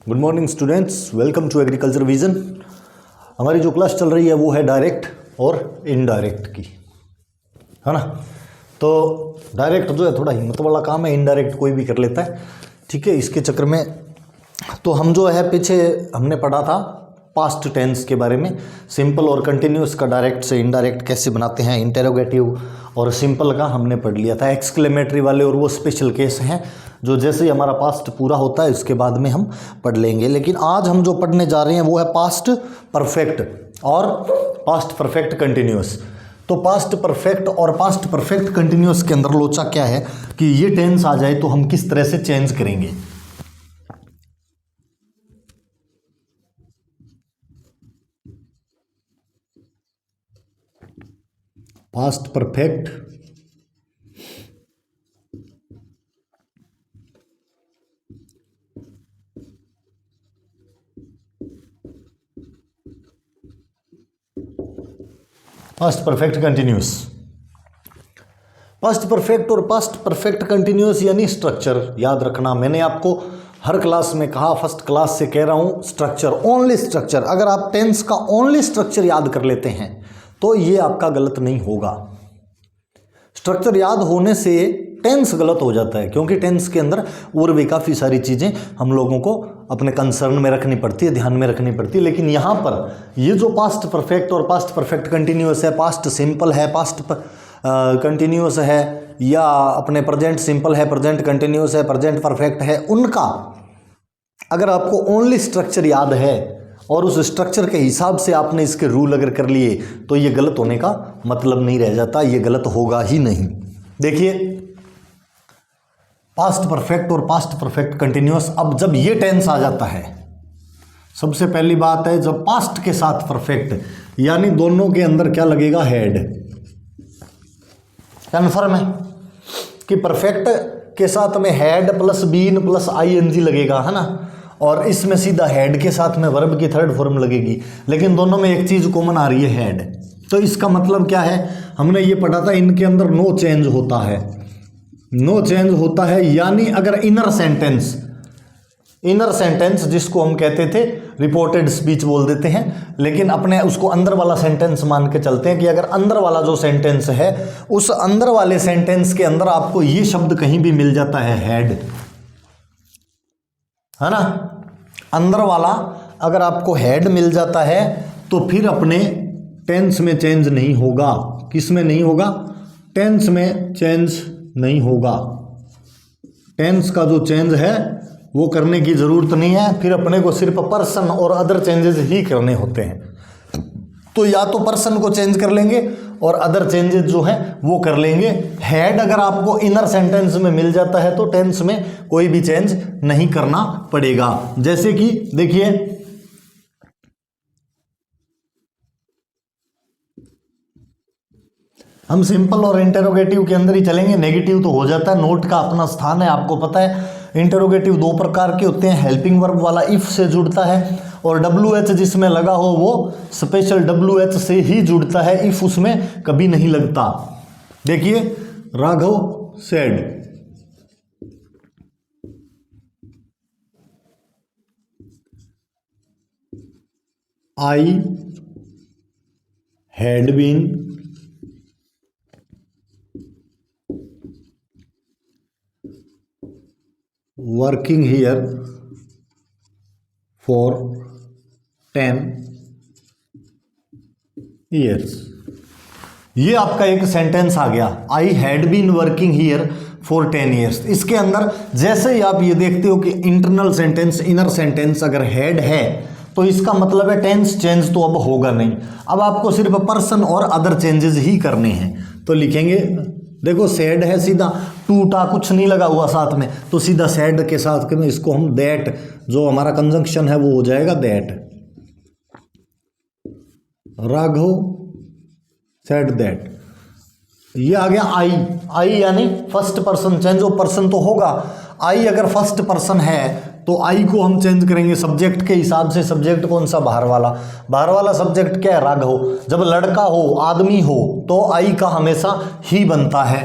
Good morning students, welcome to agriculture vision. हमारी जो class चल रही है वो है डायरेक्ट और इनडायरेक्ट की, है ना। तो डायरेक्ट जो है थोड़ा हिम्मत वाला काम है, इनडायरेक्ट कोई भी कर लेता है, ठीक है। इसके चक्कर में तो हम जो है पीछे हमने पढ़ा था पास्ट टेंस के बारे में, सिंपल और कंटिन्यूस का डायरेक्ट से इनडायरेक्ट कैसे बनाते हैं, इंटेरोगेटिव और सिंपल का हमने पढ़ लिया था। एक्सक्लेमेटरी वाले और वो स्पेशल केस हैं जो जैसे ही हमारा पास्ट पूरा होता है उसके बाद में हम पढ़ लेंगे। लेकिन आज हम जो पढ़ने जा रहे हैं वो है पास्ट परफेक्ट और पास्ट परफेक्ट कंटिन्यूस। तो पास्ट परफेक्ट और पास्ट परफेक्ट कंटिन्यूस के अंदर लोचा क्या है कि ये टेंस आ जाए तो हम किस तरह से चेंज करेंगे। Past perfect past perfect continuous. Past perfect और पास्ट परफेक्ट कंटिन्यूस यानी स्ट्रक्चर याद रखना। मैंने आपको हर क्लास में कहा, फर्स्ट क्लास से कह रहा हूं, स्ट्रक्चर, ओनली स्ट्रक्चर। अगर आप टेंस का ओनली स्ट्रक्चर याद कर लेते हैं तो ये आपका गलत नहीं होगा। स्ट्रक्चर याद होने से टेंस गलत हो जाता है, क्योंकि टेंस के अंदर और भी काफ़ी सारी चीज़ें हम लोगों को अपने कंसर्न में रखनी पड़ती है, ध्यान में रखनी पड़ती है। लेकिन यहाँ पर ये जो पास्ट परफेक्ट और पास्ट परफेक्ट कंटिन्यूस है, पास्ट सिंपल है, पास्ट कंटिन्यूस है, या अपने प्रेजेंट सिंपल है, प्रेजेंट कंटिन्यूस है, प्रेजेंट परफेक्ट है, उनका अगर आपको ओनली स्ट्रक्चर याद है और उस स्ट्रक्चर के हिसाब से आपने इसके रूल अगर कर लिए तो ये गलत होने का मतलब नहीं रह जाता, ये गलत होगा ही नहीं। देखिए पास्ट परफेक्ट और पास्ट परफेक्ट कंटिन्यूअस, अब जब ये टेंस आ जाता है, सबसे पहली बात है जब पास्ट के साथ परफेक्ट यानी दोनों के अंदर क्या लगेगा, हेड। कन्फर्म है कि परफेक्ट के साथ में had plus been plus ING लगेगा, है ना। और इसमें सीधा हेड के साथ में वर्ब की थर्ड फॉर्म लगेगी, लेकिन दोनों में एक चीज कॉमन आ रही है, हेड। तो इसका मतलब क्या है, हमने ये पढ़ा था इनके अंदर नो चेंज होता है, नो चेंज होता है। यानी अगर इनर सेंटेंस जिसको हम कहते थे रिपोर्टेड स्पीच बोल देते हैं, लेकिन अपने उसको अंदर वाला सेंटेंस मान के चलते हैं कि अगर अंदर वाला जो सेंटेंस है उस अंदर वाले सेंटेंस के अंदर आपको ये शब्द कहीं भी मिल जाता है, हेड, है ना। अंदर वाला अगर आपको हेड मिल जाता है तो फिर अपने टेंस में चेंज नहीं होगा। किस में नहीं होगा, टेंस में चेंज नहीं होगा। टेंस का जो चेंज है वो करने की जरूरत नहीं है, फिर अपने को सिर्फ पर्सन और अदर चेंजेस ही करने होते हैं। तो या तो पर्सन को चेंज कर लेंगे और अदर चेंजेस जो है वो कर लेंगे। हेड अगर आपको इनर सेंटेंस में मिल जाता है तो टेंस में कोई भी चेंज नहीं करना पड़ेगा। जैसे कि देखिए हम सिंपल और इंटेरोगेटिव के अंदर ही चलेंगे। नेगेटिव तो हो जाता है, नोट का अपना स्थान है, आपको पता है। इंटेरोगेटिव दो प्रकार के होते हैं, हेल्पिंग वर्ब वाला इफ से जुड़ता है, और WH जिसमें लगा हो वो स्पेशल WH से ही जुड़ता है, इफ उसमें कभी नहीं लगता। देखिए Raghav said, I had been working here for 10 years। ये आपका एक सेंटेंस आ गया, I had been working here for 10 years। इसके अंदर जैसे ही आप ये देखते हो कि इंटरनल सेंटेंस इनर सेंटेंस अगर हेड है तो इसका मतलब है टेंस चेंज तो अब होगा नहीं, अब आपको सिर्फ पर्सन और अदर चेंजेस ही करने हैं। तो लिखेंगे, देखो सेड है, सीधा टूटा कुछ नहीं लगा हुआ साथ में, तो सीधा सेड के साथ के में इसको हम दैट, जो हमारा कंजंक्शन है वो हो जाएगा दैट। Raghav said that. ये आ गया आई, आई यानी first person, change of person तो होगा। आई अगर फर्स्ट पर्सन है तो आई को हम चेंज करेंगे सब्जेक्ट के हिसाब से। सब्जेक्ट कौन सा, बाहर वाला। बाहर वाला सब्जेक्ट क्या है, राघव। जब लड़का हो, आदमी हो, तो आई का हमेशा ही बनता है।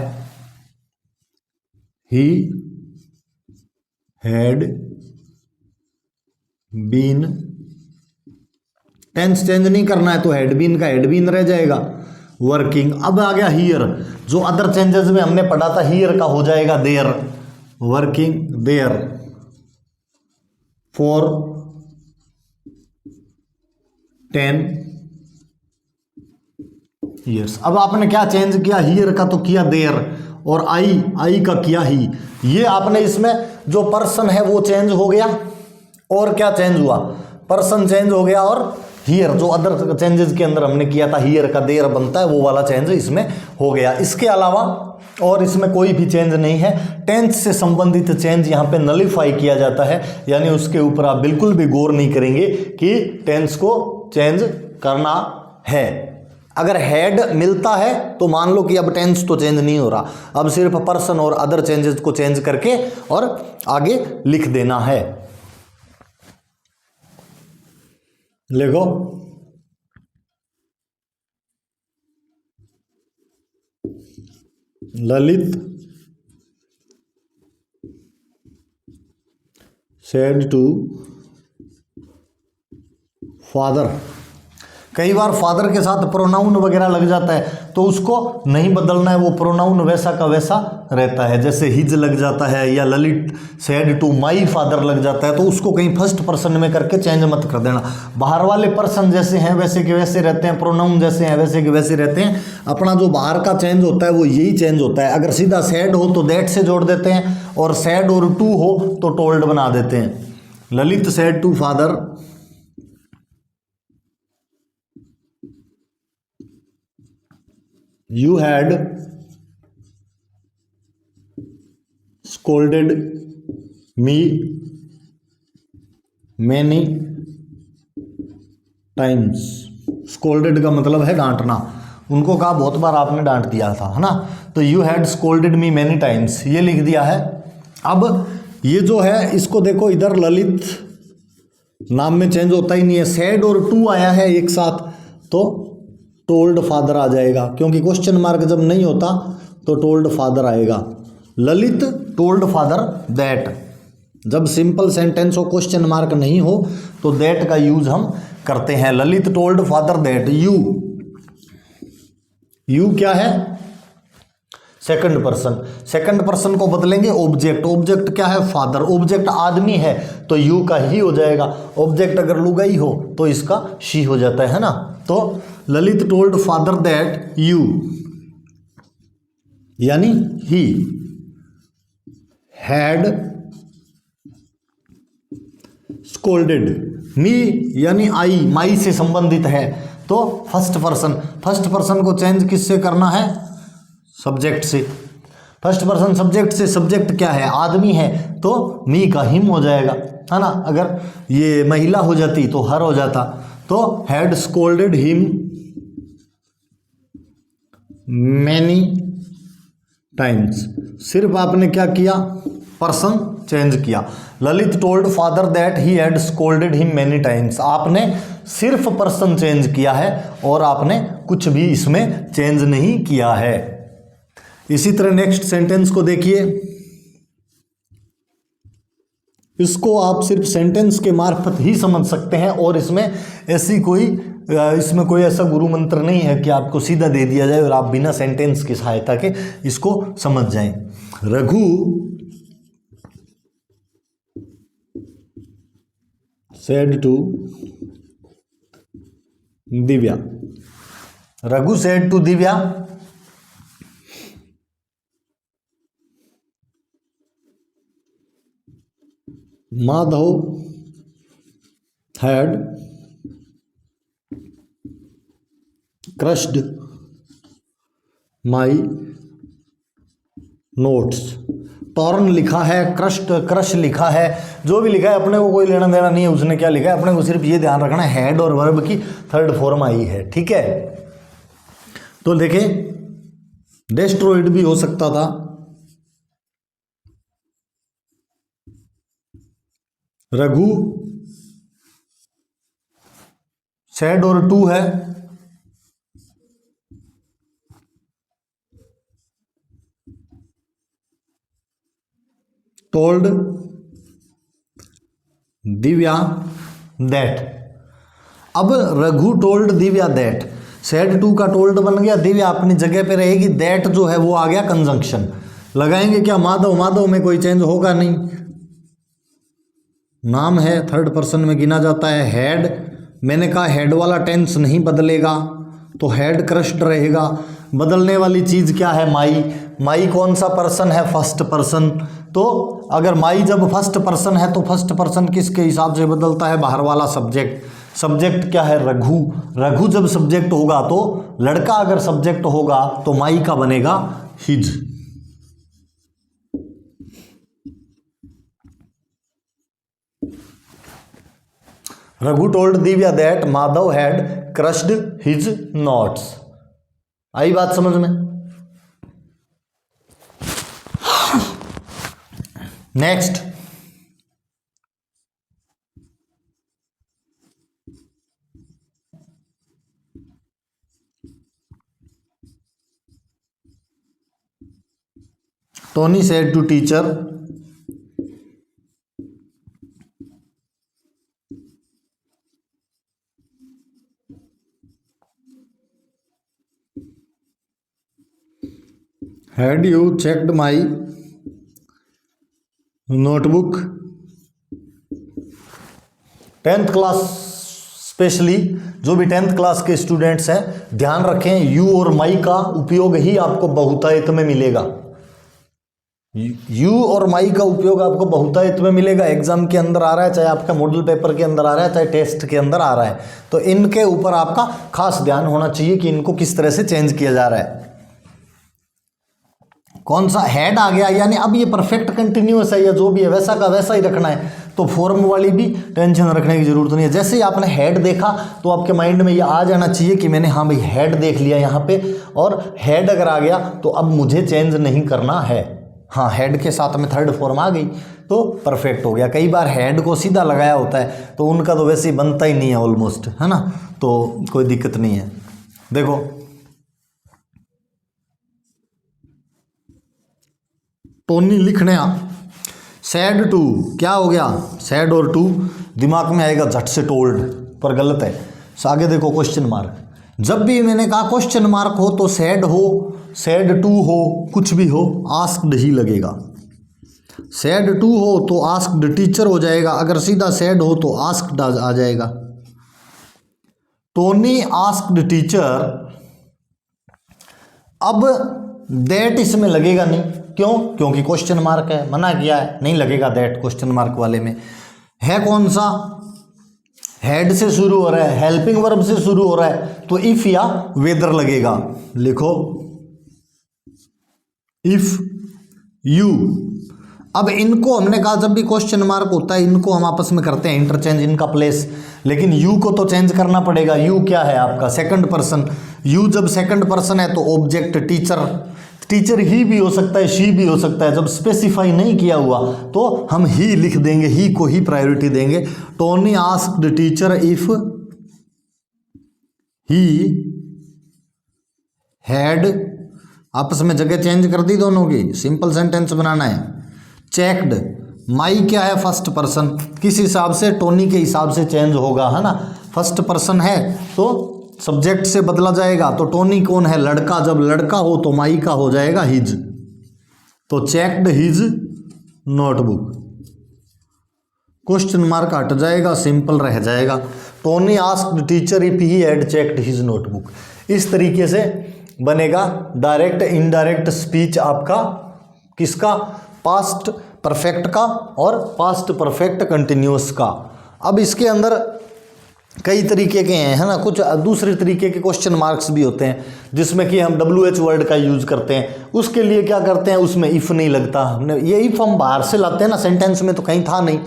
He had been, tense change नहीं करना है तो हैड बीन का हैड बीन रह जाएगा। वर्किंग, अब आ गया हियर, जो अदर चेंजेस में हमने पढ़ा था हियर का हो जाएगा there, working there for 10 years. अब आपने क्या चेंज किया, हियर का तो किया देयर, और आई का किया ही। ये आपने इसमें जो पर्सन है वो चेंज हो गया, और क्या चेंज हुआ, पर्सन चेंज हो गया, और हियर जो अदर चेंजेस के अंदर हमने किया था हियर का देयर बनता है वो वाला चेंज इसमें हो गया। इसके अलावा और इसमें कोई भी चेंज नहीं है। टेंस से संबंधित चेंज यहाँ पे नलिफाई किया जाता है, यानी उसके ऊपर आप बिल्कुल भी गौर नहीं करेंगे कि टेंस को चेंज करना है। अगर हैड मिलता है तो मान लो कि अब टेंस तो चेंज नहीं हो रहा, अब सिर्फ पर्सन और अदर चेंजेस को चेंज करके और आगे लिख देना है। लिखो, ललित सेड टू फादर। कई बार फादर के साथ प्रोनाउन वगैरह लग जाता है तो उसको नहीं बदलना है, वो प्रोनाउन वैसा का वैसा रहता है। जैसे हिज लग जाता है या Lalit said to my father लग जाता है तो उसको कहीं फर्स्ट पर्सन में करके चेंज मत कर देना। बाहर वाले पर्सन जैसे हैं वैसे के वैसे रहते हैं, प्रोनाउन जैसे हैं वैसे के वैसे रहते हैं। अपना जो बाहर का चेंज होता है वो यही चेंज होता है। अगर सीधा सेड हो तो दैट से जोड़ देते हैं, और सेड और टू हो तो टोल्ड बना देते हैं। Lalit said to father You had scolded me many times। scolded का मतलब है डांटना, उनको कहा बहुत बार आपने डांट दिया था, है ना। तो you had scolded me many times ये लिख दिया है। अब ये जो है इसको देखो, इधर ललित नाम में चेंज होता ही नहीं है, सेड और टू आया है एक साथ तो टोल्ड फादर आ जाएगा, क्योंकि क्वेश्चन मार्क जब नहीं होता तो टोल्ड फादर आएगा। ललित टोल्ड फादर दैट, जब सिंपल सेंटेंस हो क्वेश्चन मार्क नहीं हो तो दैट का यूज हम करते हैं। Lalit told father that. You क्या है, सेकंड पर्सन। सेकंड पर्सन को बदलेंगे ऑब्जेक्ट। ऑब्जेक्ट क्या है, फादर। ऑब्जेक्ट आदमी है तो यू का ही हो जाएगा। ऑब्जेक्ट अगर लुगाई हो तो इसका शी हो जाता है ना। तो Lalit told father that you, यानी ही हैड स्कोल्डेड मी, यानी आई, माई से संबंधित है तो फर्स्ट पर्सन। फर्स्ट पर्सन को चेंज किससे करना है, सब्जेक्ट से। फर्स्ट पर्सन सब्जेक्ट से, सब्जेक्ट क्या है, आदमी है तो मी का हिम हो जाएगा, है ना। अगर ये महिला हो जाती तो हर हो जाता। तो had scolded him many times. सिर्फ आपने क्या किया, पर्सन चेंज किया। Lalit told father that he had scolded him many times. आपने सिर्फ पर्सन चेंज किया है और आपने कुछ भी इसमें चेंज नहीं किया है। इसी तरह नेक्स्ट सेंटेंस को देखिए, इसको आप सिर्फ सेंटेंस के मार्फत ही समझ सकते हैं और इसमें कोई ऐसा गुरु मंत्र नहीं है कि आपको सीधा दे दिया जाए और आप बिना सेंटेंस की सहायता के इसको समझ जाएं। Raghu said to Divya. Raghu said to Divya, Madhav had crushed my notes. Torn लिखा है, क्रश लिखा है, जो भी लिखा है अपने को कोई लेना देना नहीं है उसने क्या लिखा है। अपने को सिर्फ ये ध्यान रखना है हैड और वर्ब की थर्ड फॉर्म आई है, ठीक है। तो देखें डिस्ट्रॉयड भी हो सकता था, रघु सेड और टू है, टोल्ड दिव्या दैट। अब Raghu told Divya that, said to का टोल्ड बन गया, दिव्या अपनी जगह पे रहेगी, दैट जो है वो आ गया कंजंक्शन। लगाएंगे क्या माधव, माधव में कोई चेंज होगा नहीं, नाम है थर्ड पर्सन में गिना जाता है। हैड, मैंने कहा हेड वाला टेंस नहीं बदलेगा तो हैड क्रश्ड रहेगा। बदलने वाली चीज़ क्या है, माई। माई कौन सा पर्सन है, फर्स्ट पर्सन। तो अगर माई जब फर्स्ट पर्सन है तो फर्स्ट पर्सन किसके हिसाब से बदलता है, बाहर वाला सब्जेक्ट। सब्जेक्ट क्या है, रघु। रघु जब सब्जेक्ट होगा तो लड़का अगर सब्जेक्ट होगा तो माई का बनेगा his. Raghu told Divya that Madhav had crushed his notes. आई बात समझ में। Next, Tony said to teacher had you checked my notebook. 10th class specially जो भी 10th क्लास के स्टूडेंट्स हैं ध्यान रखें, यू और माई का उपयोग ही आपको बहुतायत में मिलेगा। यू और माई का उपयोग आपको बहुतायत में मिलेगा। एग्जाम के अंदर आ रहा है, चाहे आपका मॉडल पेपर के अंदर आ रहा है, चाहे टेस्ट के अंदर आ रहा है, तो इनके ऊपर आपका खास ध्यान होना चाहिए कि इनको किस तरह से चेंज किया जा रहा है। कौन सा हेड आ गया, यानी अब ये परफेक्ट कंटिन्यूअस है या जो भी है वैसा का वैसा ही रखना है, तो फॉर्म वाली भी टेंशन रखने की जरूरत नहीं है। जैसे ही आपने हेड देखा तो आपके माइंड में ये आ जाना चाहिए कि मैंने हाँ भाई हेड देख लिया यहाँ पे, और हेड अगर आ गया तो अब मुझे चेंज नहीं करना है। हाँ, हेड के साथ में थर्ड फॉर्म आ गई तो परफेक्ट हो गया। कई बार हेड को सीधा लगाया होता है तो उनका तो वैसे ही बनता ही नहीं है ऑलमोस्ट, है ना, तो कोई दिक्कत नहीं है। देखो टोनी लिखने सैड टू, क्या हो गया, सैड और टू दिमाग में आएगा झट से टोल्ड, पर गलत है। आगे देखो क्वेश्चन मार्क। जब भी मैंने कहा क्वेश्चन मार्क हो तो सैड हो, सैड टू हो, कुछ भी हो, आस्क्ड ही लगेगा। सैड टू हो तो आस्क्ड टीचर हो जाएगा, अगर सीधा सैड हो तो आस्क्ड आ जाएगा। टोनी आस्क्ड टीचर, अब दैट इसमें लगेगा नहीं, क्यों, क्योंकि क्वेश्चन मार्क है, मना किया है, नहीं लगेगा दैट क्वेश्चन मार्क वाले में। है कौन सा, हेड से शुरू हो रहा है, हेल्पिंग वर्ब से शुरू हो रहा है, तो इफ या वेदर लगेगा। लिखो इफ यू। अब इनको हमने कहा जब भी क्वेश्चन मार्क होता है इनको हम आपस में करते हैं इंटरचेंज, इनका प्लेस, लेकिन यू को तो चेंज करना पड़ेगा। यू क्या है आपका, सेकंड पर्सन। यू जब सेकंड पर्सन है तो ऑब्जेक्ट टीचर, टीचर ही भी हो सकता है, शी भी हो सकता है। जब स्पेसिफाई नहीं किया हुआ तो हम ही लिख देंगे, ही को ही प्रायोरिटी देंगे। Tony asked teacher if he had, आपस में जगह चेंज कर दी दोनों की, सिंपल सेंटेंस बनाना है। चेक्ड, माई क्या है, फर्स्ट पर्सन, किस हिसाब से, टोनी के हिसाब से चेंज होगा, है ना। फर्स्ट पर्सन है तो सब्जेक्ट से बदला जाएगा, तो टोनी कौन है, लड़का, जब लड़का हो तो माई का हो जाएगा हिज, तो checked his notebook. Question mark हट जाएगा, सिंपल रह जाएगा। Tony asked teacher if he had checked his notebook. इस तरीके से बनेगा डायरेक्ट इनडायरेक्ट स्पीच आपका, किसका, पास्ट परफेक्ट का और पास्ट परफेक्ट कंटिन्यूअस का। अब इसके अंदर कई तरीके के हैं, है ना, कुछ दूसरे तरीके के क्वेश्चन मार्क्स भी होते हैं जिसमें कि हम WH वर्ड का यूज़ करते हैं। उसके लिए क्या करते हैं, उसमें इफ़ नहीं लगता, ये इफ़ हम बाहर से लाते हैं ना, सेंटेंस में तो कहीं था नहीं।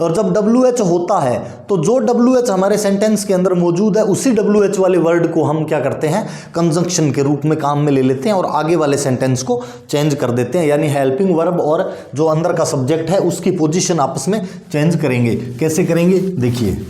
और जब WH होता है तो जो WH हमारे सेंटेंस के अंदर मौजूद है उसी WH वाले वर्ड को हम क्या करते हैं, कंजंक्शन के रूप में काम में ले लेते हैं और आगे वाले सेंटेंस को चेंज कर देते हैं। यानी हेल्पिंग वर्ब और जो अंदर का सब्जेक्ट है उसकी पोजीशन आपस में चेंज करेंगे। कैसे करेंगे, देखिए।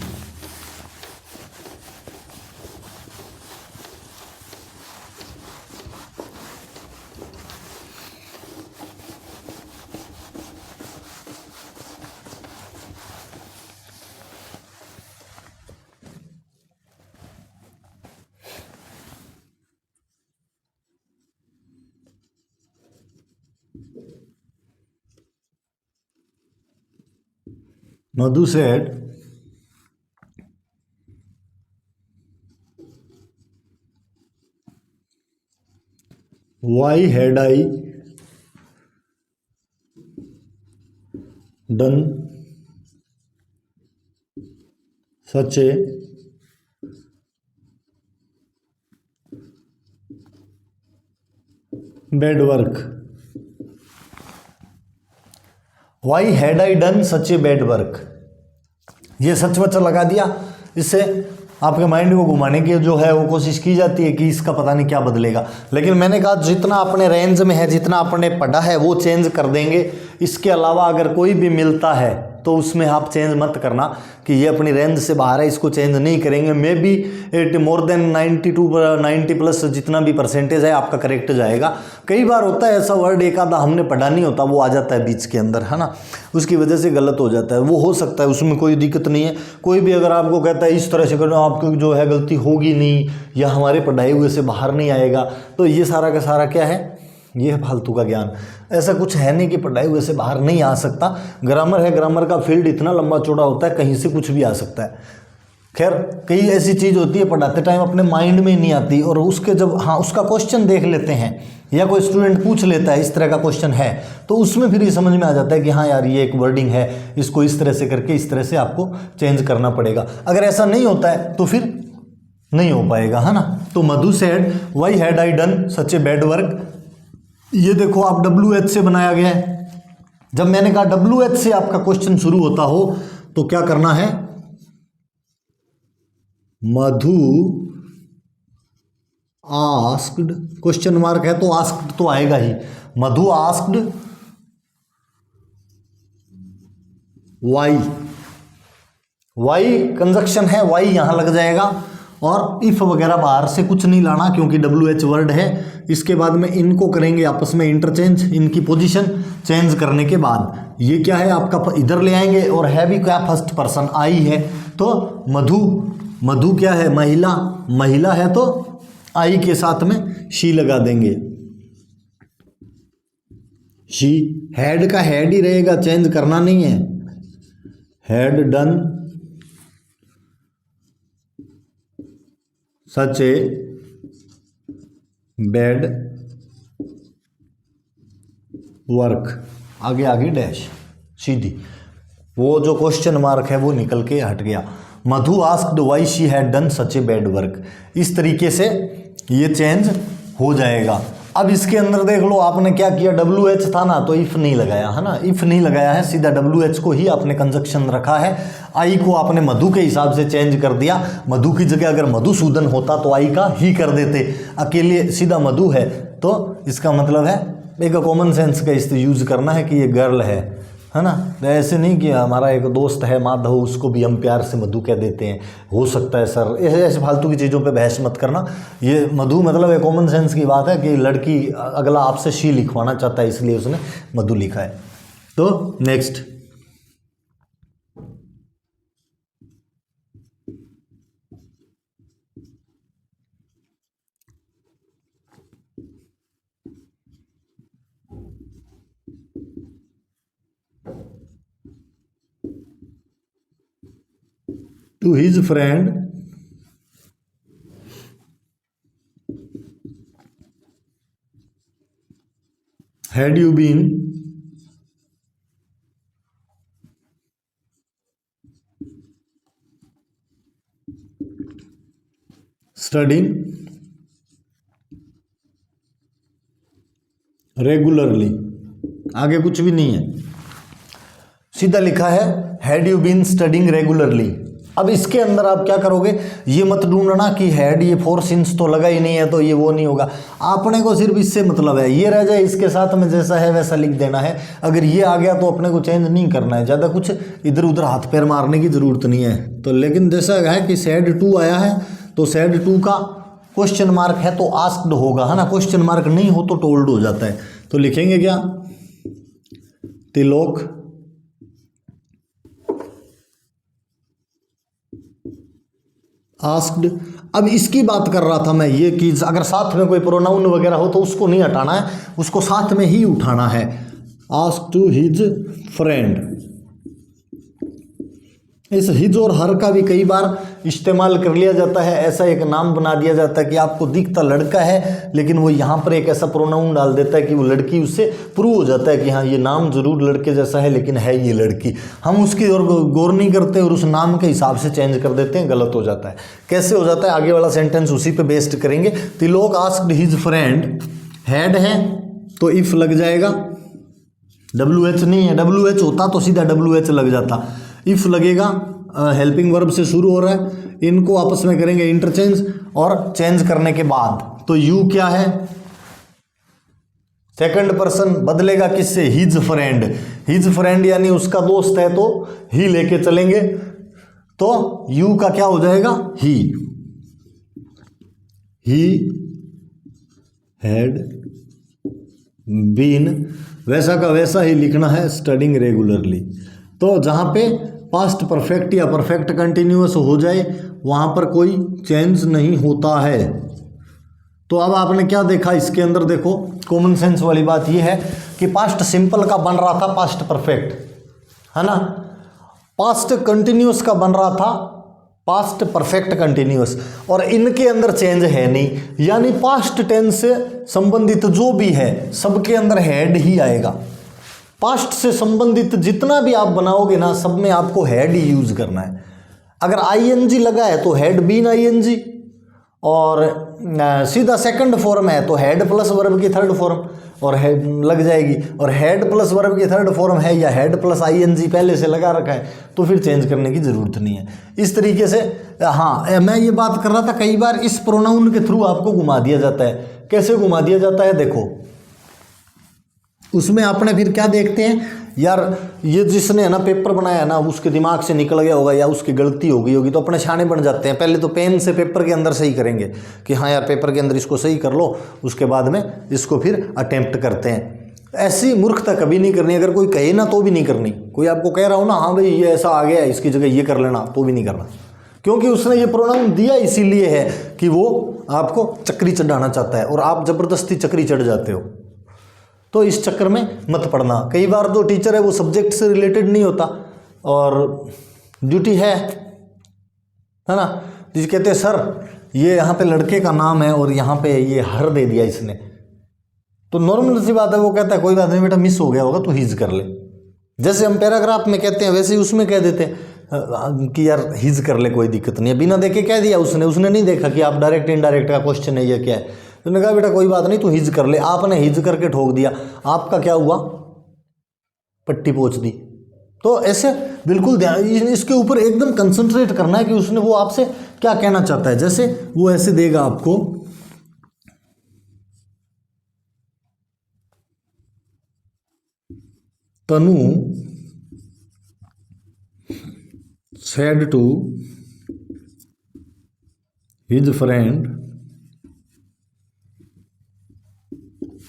मधु said why had I done such a bad work? Why had I done such a bad work? ये सच वच लगा दिया, इससे आपके माइंड को घुमाने की जो है वो कोशिश की जाती है कि इसका पता नहीं क्या बदलेगा। लेकिन मैंने कहा जितना अपने रेंज में है, जितना आपने पढ़ा है वो चेंज कर देंगे। इसके अलावा अगर कोई भी मिलता है तो उसमें आप चेंज मत करना कि ये अपनी रेंज से बाहर है, इसको चेंज नहीं करेंगे। May be it more than 90 plus जितना भी परसेंटेज है आपका करेक्ट जाएगा। कई बार होता है ऐसा वर्ड एक आधा हमने पढ़ा नहीं होता, वो आ जाता है बीच के अंदर, है ना, उसकी वजह से गलत हो जाता है। वो हो सकता है, उसमें कोई दिक्कत नहीं है। कोई भी अगर आपको कहता है इस तरह से करना, आपको जो है गलती होगी नहीं या हमारे पढ़ाई हुए से बाहर नहीं आएगा, तो ये सारा का सारा क्या है, ये है फालतू का ज्ञान। ऐसा कुछ है नहीं कि पढ़ाई हुए से बाहर नहीं आ सकता। ग्रामर है, ग्रामर का फील्ड इतना लंबा चौड़ा होता है, कहीं से कुछ भी आ सकता है। खैर कई ऐसी चीज़ होती है पढ़ाते टाइम अपने माइंड में ही नहीं आती, और उसके जब उसका क्वेश्चन देख लेते हैं या कोई स्टूडेंट पूछ लेता है इस तरह का क्वेश्चन है, तो उसमें फिर ये समझ में आ जाता है कि हाँ यार ये एक वर्डिंग है, इसको इस तरह से करके इस तरह से आपको चेंज करना पड़ेगा। अगर ऐसा नहीं होता है तो फिर नहीं हो पाएगा, है ना। तो Madhu said why had I done such a bad work, ये देखो आप WH से बनाया गया है। जब मैंने कहा WH से आपका क्वेश्चन शुरू होता हो तो क्या करना है, मधु आस्क्ड, क्वेश्चन मार्क है तो आस्क्ड तो आएगा ही। मधु आस्क्ड वाई कंजक्शन है, वाई यहां लग जाएगा, और इफ वगैरह बाहर से कुछ नहीं लाना क्योंकि WH वर्ड है। इसके बाद में इनको करेंगे आपस में इंटरचेंज, इनकी पोजीशन चेंज करने के बाद ये क्या है आपका इधर ले आएंगे, और है भी क्या, फर्स्ट पर्सन आई है, तो मधु क्या है, महिला है, तो आई के साथ में शी लगा देंगे। शी, हैड का हैड ही रहेगा, चेंज करना नहीं है। Had done such a bad work, आगे डैश सीधी, वो जो क्वेश्चन मार्क है वो निकल के हट गया। Madhu asked why she had done such a bad work, इस तरीके से ये चेंज हो जाएगा। अब इसके अंदर देख लो आपने क्या किया, WH था ना तो इफ नहीं लगाया, है ना, इफ नहीं लगाया है, सीधा WH को ही आपने कंजक्शन रखा है। आई को आपने मधु के हिसाब से चेंज कर दिया। मधु की जगह अगर मधुसूदन होता तो आई का ही कर देते, अकेले सीधा मधु है तो इसका मतलब है एक कॉमन सेंस का इस यूज करना है कि ये गर्ल है ना। ऐसे नहीं कि हमारा एक दोस्त है माधव, उसको भी हम प्यार से मधु कह देते हैं, हो सकता है सर, ऐसे फालतू की चीज़ों पे बहस मत करना। ये मधु मतलब एक कॉमन सेंस की बात है कि लड़की अगला आपसे शी लिखवाना चाहता है, इसलिए उसने मधु लिखा है। तो next, to his friend had you been studying regularly, आगे कुछ भी नहीं है, सीधा लिखा है had you been studying regularly। अब इसके अंदर आप क्या करोगे, ये मत ढूंढना कि हैड ये फोर सिंस तो लगा ही नहीं है तो ये वो नहीं होगा। आपने को सिर्फ इससे मतलब है, ये रह जाए इसके साथ में जैसा है वैसा लिख देना है। अगर ये आ गया तो अपने को चेंज नहीं करना है, ज़्यादा कुछ इधर उधर हाथ पैर मारने की ज़रूरत नहीं है। तो लेकिन जैसा है कि सैड टू आया है तो सैड टू का क्वेश्चन मार्क है तो आस्क्ड होगा, है ना। क्वेश्चन मार्क नहीं हो तो टोल्ड हो जाता है। तो लिखेंगे क्या, तिलोक आस्क्ड। अब इसकी बात कर रहा था मैं, ये कि अगर साथ में कोई प्रोनाउन वगैरह हो तो उसको नहीं हटाना है, उसको साथ में ही उठाना है। आस्क टू हिज फ्रेंड, इस हिज और हर का भी कई बार इस्तेमाल कर लिया जाता है, ऐसा एक नाम बना दिया जाता है कि आपको दिखता लड़का है लेकिन वो यहाँ पर एक ऐसा प्रोनाउन डाल देता है कि वो लड़की, उससे प्रूव हो जाता है कि हाँ ये नाम जरूर लड़के जैसा है लेकिन है ये लड़की। हम उसकी और गौर नहीं करते और उस नाम के हिसाब से चेंज कर देते हैं, गलत हो जाता है। कैसे हो जाता है, आगे वाला सेंटेंस उसी पे बेस्ड करेंगे। Tilok asked his friend, had है तो इफ लग जाएगा, WH नहीं है, WH होता तो सीधा WH लग जाता, इफ लगेगा, हेल्पिंग वर्ब से शुरू हो रहा है। इनको आपस में करेंगे इंटरचेंज, और चेंज करने के बाद तो यू क्या है, सेकंड पर्सन बदलेगा किससे, हिज फ्रेंड। हिज फ्रेंड यानी उसका दोस्त है तो ही लेके चलेंगे, तो यू का क्या हो जाएगा, ही हैड बीन, वैसा का वैसा ही लिखना है, स्टडिंग रेगुलरली। तो जहाँ पे पास्ट परफेक्ट या परफेक्ट कंटिन्यूअस हो जाए वहाँ पर कोई चेंज नहीं होता है। तो अब आपने क्या देखा इसके अंदर, देखो कॉमन सेंस वाली बात यह है कि पास्ट सिंपल का बन रहा था पास्ट परफेक्ट, है ना, पास्ट कंटिन्यूअस का बन रहा था पास्ट परफेक्ट कंटिन्यूअस, और इनके अंदर चेंज है नहीं, यानी पास्ट टेंस से संबंधित जो भी है सबके अंदर हैड ही आएगा। पास्ट से संबंधित जितना भी आप बनाओगे ना, सब में आपको हैड ही यूज करना है। अगर आईएनजी लगा है तो हैड बीन आईएनजी, और सीधा सेकंड फॉर्म है तो हैड प्लस वर्ब की थर्ड फॉर्म और लग जाएगी, और हैड प्लस वर्ब की थर्ड फॉर्म है या हैड प्लस आईएनजी पहले से लगा रखा है तो फिर चेंज करने की ज़रूरत नहीं है। इस तरीके से, हाँ मैं ये बात कर रहा था, कई बार इस प्रोनाउन के थ्रू आपको घुमा दिया जाता है। कैसे घुमा दिया जाता है, देखो उसमें आपने फिर क्या देखते हैं, यार ये जिसने है ना पेपर बनाया है ना उसके दिमाग से निकल गया होगा या उसकी गलती हो गई होगी, तो अपने छाने बन जाते हैं। पहले तो पेन से पेपर के अंदर सही करेंगे कि हाँ यार पेपर के अंदर इसको सही कर लो, उसके बाद में इसको फिर अटेम्प्ट करते हैं। ऐसी मूर्खता कभी नहीं करनी, अगर कोई कहे ना तो भी नहीं करनी। कोई आपको कह रहा हो ना हाँ भाई ये ऐसा आ गया इसकी जगह ये कर लेना, तो भी नहीं करना, क्योंकि उसने ये प्रोनाउन दिया इसीलिए है कि वो आपको चक्री चढ़ाना चाहता है और आप ज़बरदस्ती चक्री चढ़ जाते हो। तो इस चक्कर में मत पड़ना। कई बार जो टीचर है वो सब्जेक्ट से रिलेटेड नहीं होता और ड्यूटी है ना, जिसे कहते हैं सर ये यहाँ पे लड़के का नाम है और यहाँ पे ये हर दे दिया इसने, तो नॉर्मल सी बात है, वो कहता है कोई बात नहीं बेटा मिस हो गया होगा तो हिज कर ले। जैसे हम पैराग्राफ में कहते हैं वैसे ही उसमें कह देते हैं कि यार हिज कर ले, कोई दिक्कत नहीं है, बिना देखे कह दिया उसने नहीं देखा कि आप डायरेक्ट इनडायरेक्ट का क्वेश्चन है या क्या है, उसने कहा बेटा कोई बात नहीं तू हिज कर ले, आपने हिज करके ठोक दिया, आपका क्या हुआ, पट्टी पोंछ दी। तो ऐसे बिल्कुल ध्यान इसके ऊपर एकदम कंसंट्रेट करना है कि उसने वो आपसे क्या कहना चाहता है। जैसे वो ऐसे देगा आपको, तनु said to his friend,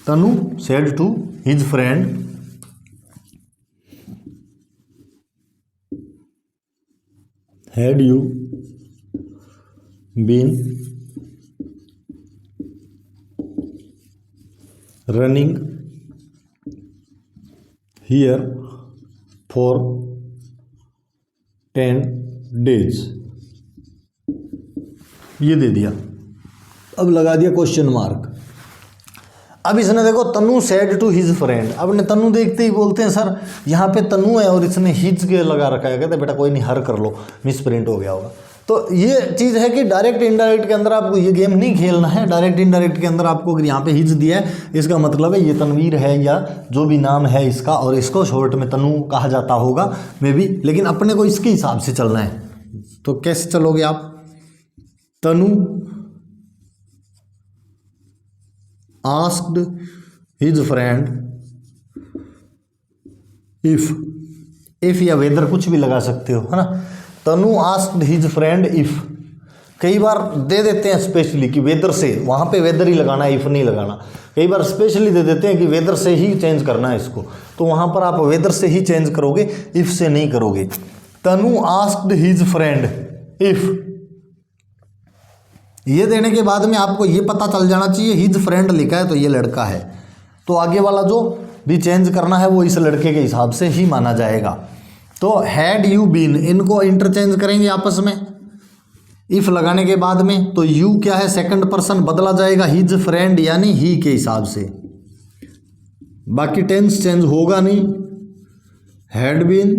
Tanu said to his friend, had you been running here for 10 days, ये दे दिया। अब लगा दिया क्वेश्चन मार्क। अब इसने देखो तनु सेड टू हिज फ्रेंड, अब ने तनु देखते ही बोलते हैं सर यहाँ पे तनु है और इसने हिज के लगा रखा है, कहते बेटा कोई नहीं हर कर लो, मिस प्रिंट हो गया होगा। तो ये चीज़ है कि डायरेक्ट इनडायरेक्ट के अंदर आपको ये गेम नहीं खेलना है। डायरेक्ट इनडायरेक्ट के अंदर आपको अगर यहाँ पे हिज दिया है इसका मतलब है ये तनवीर है या जो भी नाम है इसका, और इसको शॉर्ट में तनु कहा जाता होगा मे बी, लेकिन अपने को इसके हिसाब से चलना है। तो कैसे चलोगे आप, तनु आस्क्ड हिज फ्रेंड इफ या वेदर कुछ भी लगा सकते हो, है ना। तनु आस्क्ड हिज फ्रेंड इफ, कई बार दे देते हैं स्पेशली कि वेदर से, वहाँ पे वेदर ही लगाना है, इफ नहीं लगाना। कई बार स्पेशली दे देते हैं कि वेदर से ही चेंज करना है इसको, तो वहाँ पर आप वेदर से ही चेंज करोगे, इफ से नहीं करोगे। तनु आस्क्ड हिज फ्रेंड इफ, ये देने के बाद में आपको ये पता चल जाना चाहिए हिज फ्रेंड लिखा है तो ये लड़का है, तो आगे वाला जो भी चेंज करना है वो इस लड़के के हिसाब से ही माना जाएगा। तो हैड यू बीन, इनको इंटरचेंज करेंगे आपस में इफ लगाने के बाद में। तो यू क्या है, सेकंड पर्सन बदला जाएगा हिज फ्रेंड यानी ही के हिसाब से, बाकी टेंस चेंज होगा नहीं। Had been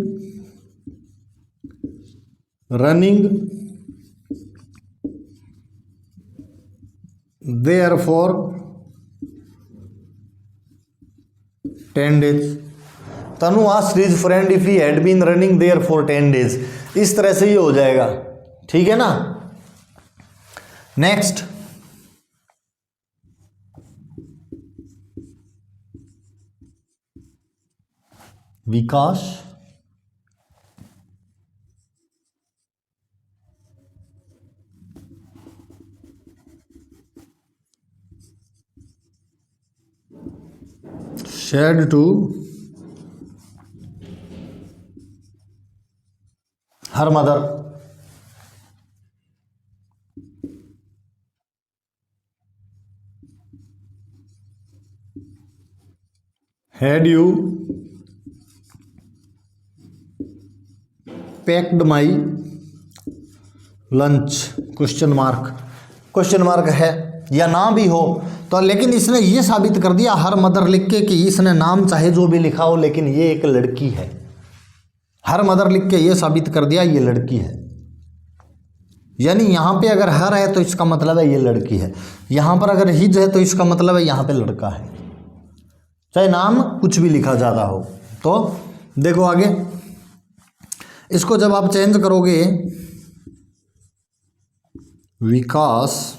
running there for 10 days। Tanu asked his friend if he had been running there for 10 days। इस तरह से ये हो जाएगा, ठीक है ना। Next, Vikas shared to her mother had you packed my lunch, question mark है या ना भी हो तो, लेकिन इसने ये साबित कर दिया हर मदर लिख के कि इसने नाम चाहे जो भी लिखा हो लेकिन ये एक लड़की है। हर मदर लिख के ये साबित कर दिया ये लड़की है, यानी यहाँ पे अगर हर है तो इसका मतलब है ये लड़की है, यहाँ पर अगर हिज है तो इसका मतलब है यहाँ पे लड़का है, चाहे नाम कुछ भी लिखा जा रहा हो। तो देखो आगे, इसको जब आप चेंज करोगे, विकास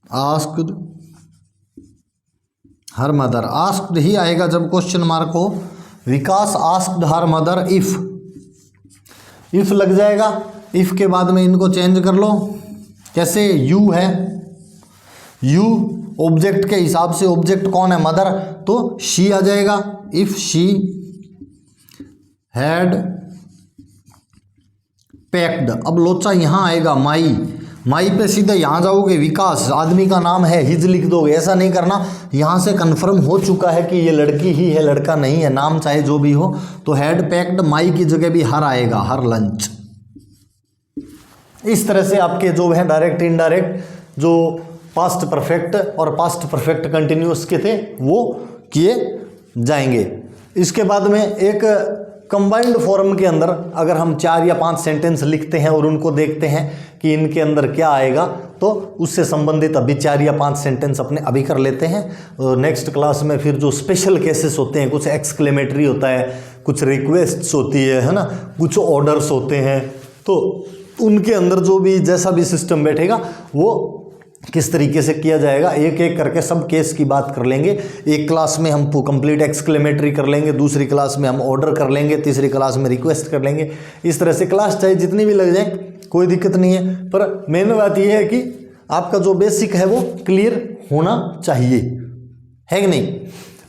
asked her mother, asked he आएगा जब क्वेश्चन मार्क हो। विकास आस्क्ड हर मदर इफ लग जाएगा, इफ के बाद में इनको चेंज कर लो। कैसे, यू है, यू ऑब्जेक्ट के हिसाब से, ऑब्जेक्ट कौन है, मदर, तो शी आ जाएगा। इफ शी हैड पैक्ड, अब लोचा यहाँ आएगा, माई पे सीधे यहाँ जाओगे, विकास आदमी का नाम है, हिज लिख दोगे, ऐसा नहीं करना। यहाँ से कंफर्म हो चुका है कि ये लड़की ही है, लड़का नहीं है, नाम चाहे जो भी हो। तो हैड पैक्ड, माई की जगह भी हर आएगा, हर लंच। इस तरह से आपके जो है डायरेक्ट इनडायरेक्ट जो पास्ट परफेक्ट और पास्ट परफेक्ट कंटिन्यूअस के थे वो किए जाएंगे। इसके बाद में एक कंबाइंड फॉर्म के अंदर अगर हम 4 या 5 सेंटेंस लिखते हैं और उनको देखते हैं कि इनके अंदर क्या आएगा, तो उससे संबंधित अभी 4 या 5 सेंटेंस अपने अभी कर लेते हैं। नेक्स्ट क्लास में फिर जो स्पेशल केसेस होते हैं, कुछ एक्सक्लेमेटरी होता है, कुछ रिक्वेस्ट्स होती है ना, कुछ ऑर्डर्स होते हैं, तो उनके अंदर जो भी जैसा भी सिस्टम बैठेगा वो किस तरीके से किया जाएगा, एक एक करके सब केस की बात कर लेंगे। एक क्लास में हम कंप्लीट एक्सक्लेमेटरी कर लेंगे, दूसरी क्लास में हम ऑर्डर कर लेंगे, तीसरी क्लास में रिक्वेस्ट कर लेंगे। इस तरह से क्लास चाहे जितनी भी लग जाए कोई दिक्कत नहीं है, पर मेन बात यह है कि आपका जो बेसिक है वो क्लियर होना चाहिए, है कि नहीं।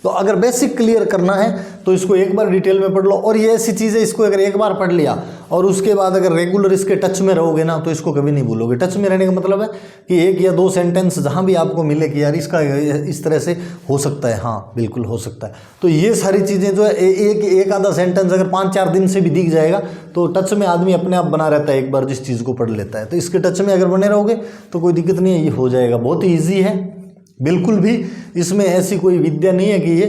तो अगर बेसिक क्लियर करना है तो इसको एक बार डिटेल में पढ़ लो। और ये ऐसी चीज़ है, इसको अगर एक बार पढ़ लिया और उसके बाद अगर रेगुलर इसके टच में रहोगे ना, तो इसको कभी नहीं भूलोगे। टच में रहने का मतलब है कि 1 या 2 सेंटेंस जहाँ भी आपको मिले कि यार इसका इस तरह से हो सकता है, हाँ बिल्कुल हो सकता है, तो ये सारी चीज़ें जो है एक आधा सेंटेंस अगर 5-4 दिन से भी दिख जाएगा तो टच में आदमी अपने आप बना रहता है, एक बार जिस चीज़ को पढ़ लेता है। तो इसके टच में अगर बने रहोगे तो कोई दिक्कत नहीं है, ये हो जाएगा, बहुत ही ईजी है, बिल्कुल भी इसमें ऐसी कोई विद्या नहीं है कि ये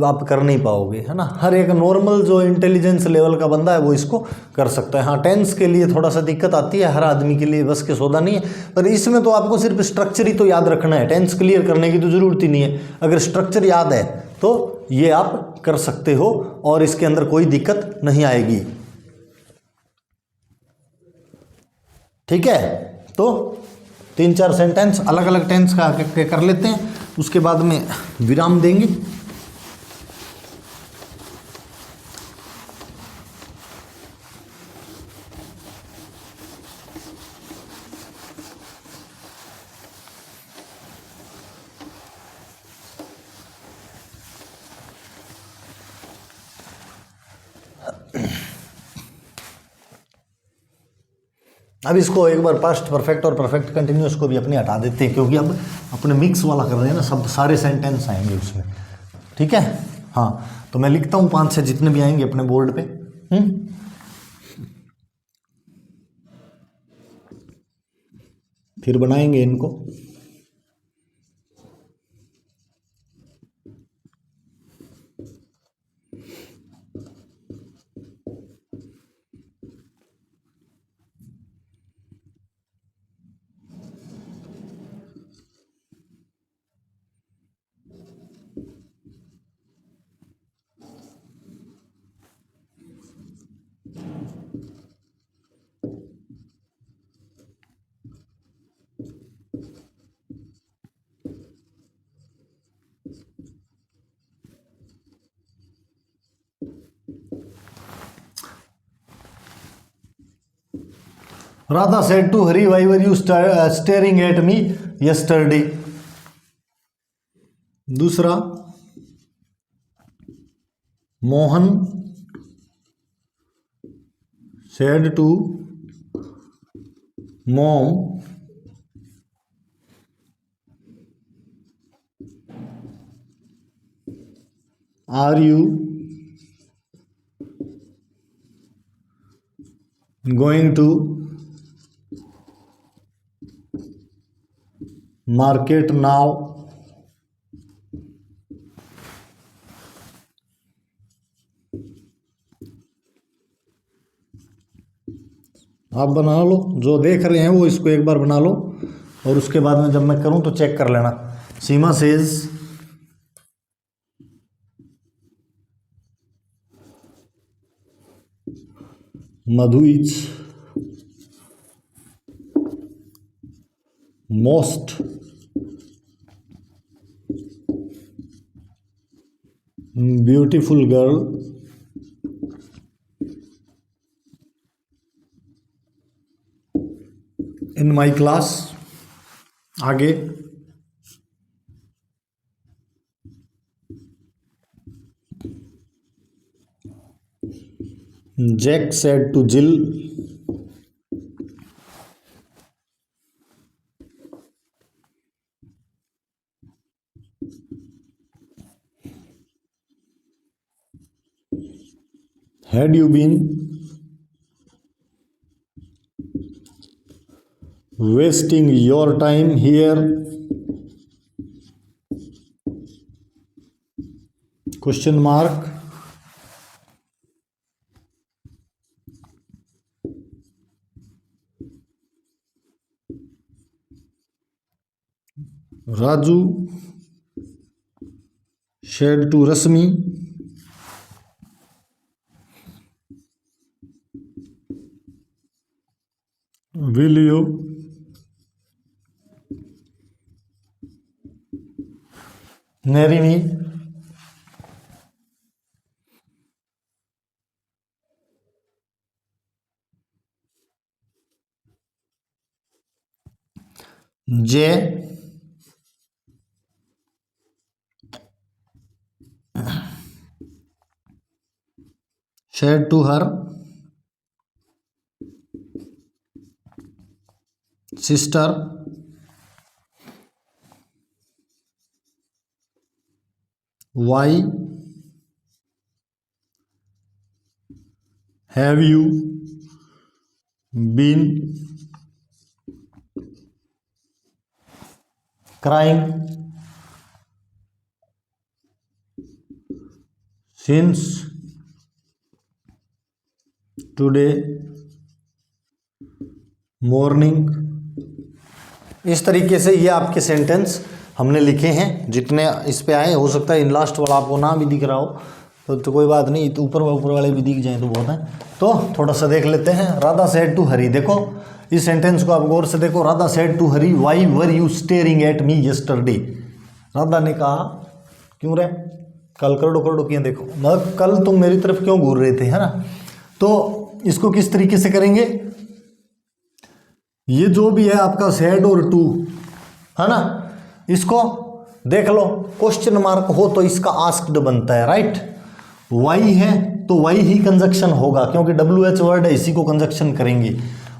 आप कर नहीं पाओगे, है ना। हर एक नॉर्मल जो इंटेलिजेंस लेवल का बंदा है वो इसको कर सकता है। हाँ, टेंस के लिए थोड़ा सा दिक्कत आती है, हर आदमी के लिए बस के सौदा नहीं है, पर इसमें तो आपको सिर्फ स्ट्रक्चर ही तो याद रखना है, टेंस क्लियर करने की तो ज़रूरत ही नहीं है। अगर स्ट्रक्चर याद है तो ये आप कर सकते हो और इसके अंदर कोई दिक्कत नहीं आएगी, ठीक है। तो 3-4 सेंटेंस अलग अलग टेंस का कर लेते हैं, उसके बाद में विराम देंगे। अब इसको एक बार पास्ट परफेक्ट और परफेक्ट कंटिन्यूअस को भी अपने हटा देते हैं, क्योंकि अब अपने मिक्स वाला कर रहे हैं ना, सब सारे सेंटेंस आएंगे उसमें, ठीक है। हाँ, तो मैं लिखता हूँ 5-6 जितने भी आएंगे अपने बोर्ड पे। फिर बनाएंगे इनको। Radha said to Hari, why were you staring at me yesterday? दूसरा, Mohan said to mom, are you going to market now? आप बना लो, जो देख रहे हैं वो इसको एक बार बना लो और उसके बाद में जब मैं करूं तो चेक कर लेना। Seema says Madhu is most beautiful girl in my class. आगे, Jack said to Jill, had you been wasting your time here? Question mark. Raju said to Rasmi, will you marry me? J said to her sister, why have you been crying since today morning? इस तरीके से ये आपके sentence हमने लिखे हैं, जितने इस पे आए। हो सकता है इन लास्ट वाला आपको ना भी दिख रहा हो तो कोई बात नहीं, तो ऊपर वाले भी दिख जाएं तो बहुत है। तो थोड़ा सा देख लेते हैं। राधा सेड टू हरी, देखो इस सेंटेंस को आप गौर से देखो। Radha said to Hari, why were you staring at me yesterday? Radha ने कहा, क्यों रे, कल करोड़ों किए देखो, मतलब कल तुम मेरी तरफ क्यों घूर रहे थे, है ना। तो इसको किस तरीके से करेंगे, ये जो भी है आपका सेड और टू है ना, इसको देख लो। क्वेश्चन मार्क हो तो इसका आस्क्ड बनता है, राइट। वाई है तो वाई ही कंजक्शन होगा, क्योंकि WH वर्ड है, इसी को कंजक्शन करेंगे।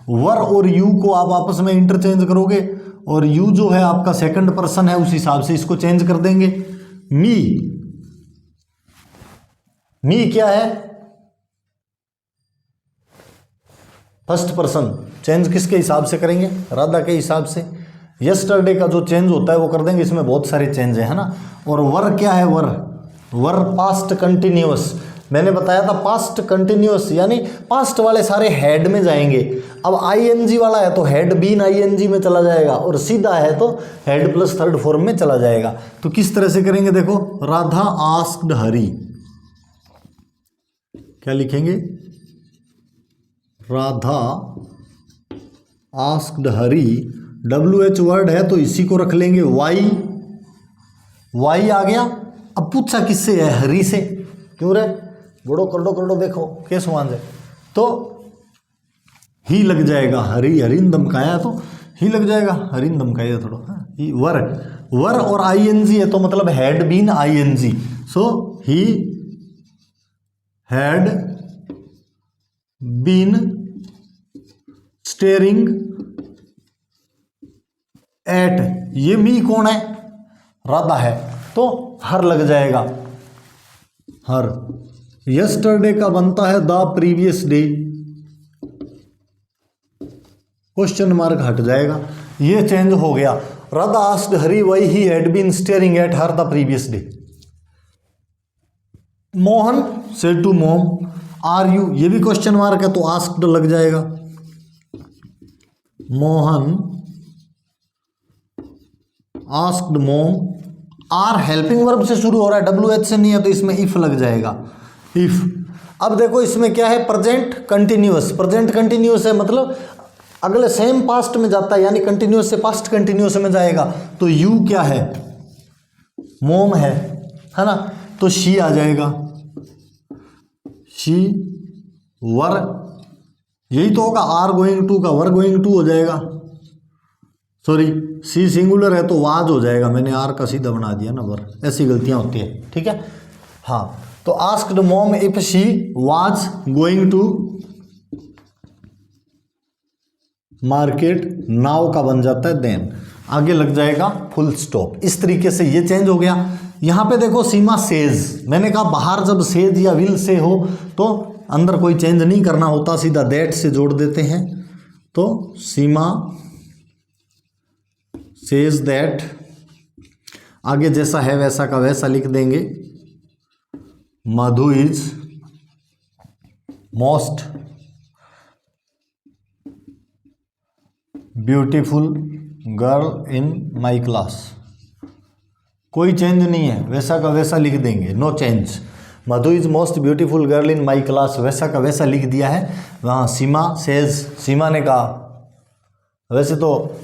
वर और यू को आप आपस में इंटरचेंज करोगे, और यू जो है आपका सेकंड पर्सन है, उस हिसाब से इसको चेंज कर देंगे। मी मी क्या है? First person. चेंज किसके हिसाब से करेंगे? राधा के हिसाब से। यस्टरडे का जो चेंज होता है वो कर देंगे, इसमें बहुत सारे चेंज है ना। और वर क्या है? वर पास्ट कंटिन्यूअस। मैंने बताया था पास्ट कंटिन्यूअस यानी पास्ट वाले सारे हेड में जाएंगे। अब आईएनजी वाला है तो हेड बीन आईएनजी में चला जाएगा, और सीधा है तो हेड प्लस थर्ड फॉर्म में चला जाएगा। तो किस तरह से करेंगे देखो, राधा आस्क्ड हरी, क्या लिखेंगे? राधा आस्क्ड हरी, WH वर्ड है तो इसी को रख लेंगे वाई आ गया। अब पूछा किससे है? हरी से। क्यों रे? बड़ो करडो देखो कैसे मान जाए, तो ही लग जाएगा। हरिन दमकाया तो ही लग जाएगा, हरिन दमकाया थोड़ा। ही वर और आईएनजी है तो मतलब had been ING, so he had been staring at. ये मी कौन है? राधा है, तो हर लग जाएगा, हर। यस्टरडे का बनता है the previous day, question mark हट जाएगा। ये चेंज हो गया। Radha asked Hari why he had been staring at her the previous day. Mohan said to mom are you, ये भी क्वेश्चन मार्क है तो आस्क्ड लग जाएगा। Mohan asked mom, are helping verb से शुरू हो रहा है, WH से नहीं है तो इसमें इफ लग जाएगा, इफ। अब देखो इसमें क्या है? Present continuous. प्रेजेंट कंटिन्यूअस है मतलब अगले सेम पास्ट में जाता है, यानी कंटिन्यूअस से पास्ट कंटिन्यूअस में जाएगा। तो यू क्या है? मोम है ना, तो शी आ जाएगा, शी। वर यही तो होगा, आर गोइंग टू का वर गोइंग टू हो जाएगा, सॉरी सी सिंगुलर है तो वाज हो जाएगा, मैंने आर का सीधा बना दिया ना वर, ऐसी गलतियां होती है, ठीक है। हाँ, तो asked mom if she was going to market, now का बन जाता है देन, आगे लग जाएगा फुल स्टॉप। इस तरीके से ये चेंज हो गया। यहां पे देखो सीमा सेज, मैंने कहा बाहर जब सेज या विल से हो तो अंदर कोई चेंज नहीं करना होता, सीधा दैट से जोड़ देते हैं। तो सीमा सेज दैट, आगे जैसा है वैसा का वैसा लिख देंगे। Madhu is most beautiful girl in my class, कोई चेंज नहीं है, वैसा का वैसा लिख देंगे, no change. Madhu is most beautiful girl in my class, वैसा का वैसा लिख दिया है। वहाँ सीमा सेज, सीमा ने कहा, वैसे तो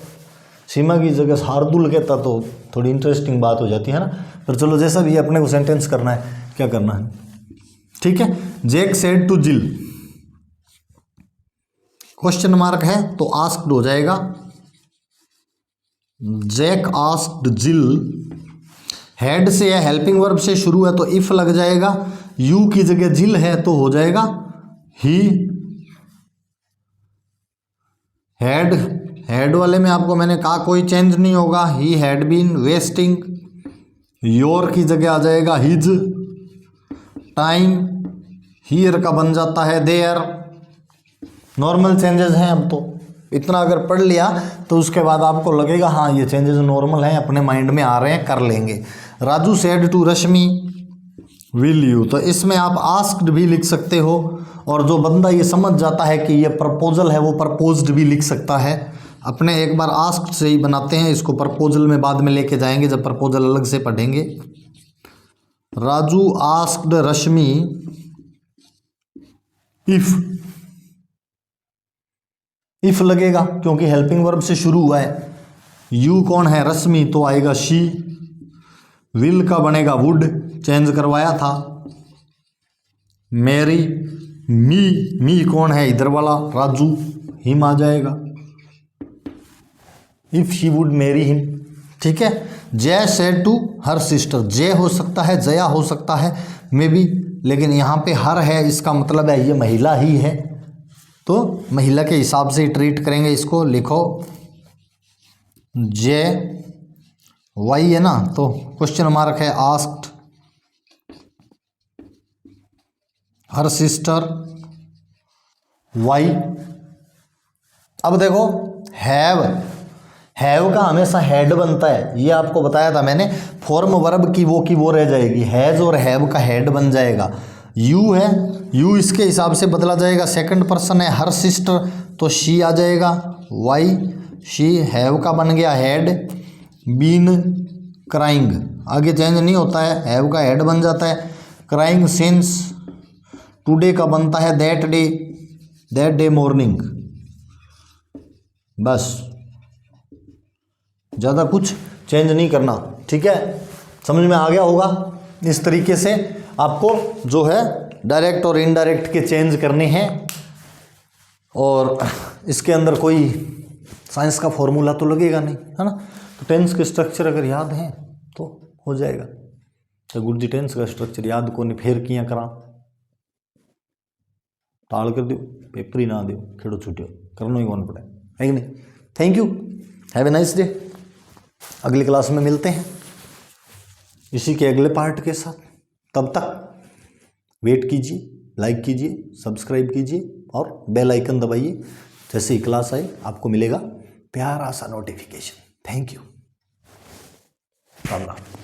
सीमा की जगह शार्दुल कहता तो थोड़ी इंटरेस्टिंग बात हो जाती है ना, पर चलो जैसा भी अपने को सेंटेंस करना है, क्या करना है, ठीक है। जैक सेड टू जिल, क्वेश्चन मार्क है तो आस्क्ड हो जाएगा। जैक आस्क्ड जिल, हेड से या हेल्पिंग वर्ब से शुरू है तो इफ लग जाएगा, यू की जगह जिल है तो हो जाएगा ही हैड। हेड वाले में आपको मैंने कहा कोई चेंज नहीं होगा, he had been wasting, your की जगह आ जाएगा हिज टाइम, हियर का बन जाता है देयर। नॉर्मल चेंजेस हैं। अब तो इतना अगर पढ़ लिया तो उसके बाद आपको लगेगा हाँ ये चेंजेस नॉर्मल हैं, अपने माइंड में आ रहे हैं, कर लेंगे। Raju said to Rashmi will you, तो इसमें आप आस्क्ड भी लिख सकते हो, और जो बंदा ये समझ जाता है कि ये प्रपोजल है वो प्रपोज्ड भी लिख सकता है। अपने एक बार आस्क्ड से ही बनाते हैं, इसको प्रपोजल में बाद में लेके जाएंगे जब प्रपोजल अलग से पढ़ेंगे। राजू आस्क्ड रश्मि इफ लगेगा क्योंकि हेल्पिंग वर्ब से शुरू हुआ है। यू कौन है? रश्मि, तो आएगा शी। विल का बनेगा वुड, चेंज करवाया था। मैरी, मी कौन है? इधर वाला राजू, हिम आ जाएगा, if she would marry him, ठीक है। जय सेड टू हर सिस्टर, जय हो सकता है, जया हो सकता है मे बी, लेकिन यहाँ पे हर है, इसका मतलब है ये महिला ही है, तो महिला के हिसाब से ट्रीट करेंगे इसको। लिखो जय, वाई है ना, तो क्वेश्चन मार्क है आस्क्ड हर सिस्टर वाई। अब देखो हैव का हमेशा हेड बनता है, ये आपको बताया था मैंने। फॉर्म वर्ब की वो रह जाएगी, हैज और हैव का हेड बन जाएगा। यू है, यू इसके हिसाब से बदला जाएगा, सेकंड पर्सन है। हर सिस्टर तो शी आ जाएगा, वाई शी। हैव का बन गया हेड, बीन क्राइंग, आगे चेंज नहीं होता है, हैव का हेड बन जाता है। क्राइंग सिंस टुडे का बनता है दैट डे मॉर्निंग। बस, ज़्यादा कुछ चेंज नहीं करना, ठीक है। समझ में आ गया होगा। इस तरीके से आपको जो है डायरेक्ट और इनडायरेक्ट के चेंज करने हैं, और इसके अंदर कोई साइंस का फॉर्मूला तो लगेगा नहीं, है ना। तो टेंस के स्ट्रक्चर अगर याद हैं तो हो जाएगा। तो गुड जी टेंस का स्ट्रक्चर याद को नहीं फेर किया करा, टाल कर दो, पेपर ही ना दो, खेड़ो छूटियो, करना ही कौन पड़े, है कि नहीं। Thank you, have a nice day. अगली क्लास में मिलते हैं इसी के अगले पार्ट के साथ। तब तक वेट कीजिए, लाइक कीजिए, सब्सक्राइब कीजिए और बेल आइकन दबाइए। जैसे ही क्लास आए आपको मिलेगा प्यारा सा notification. Thank you, Ram Ram.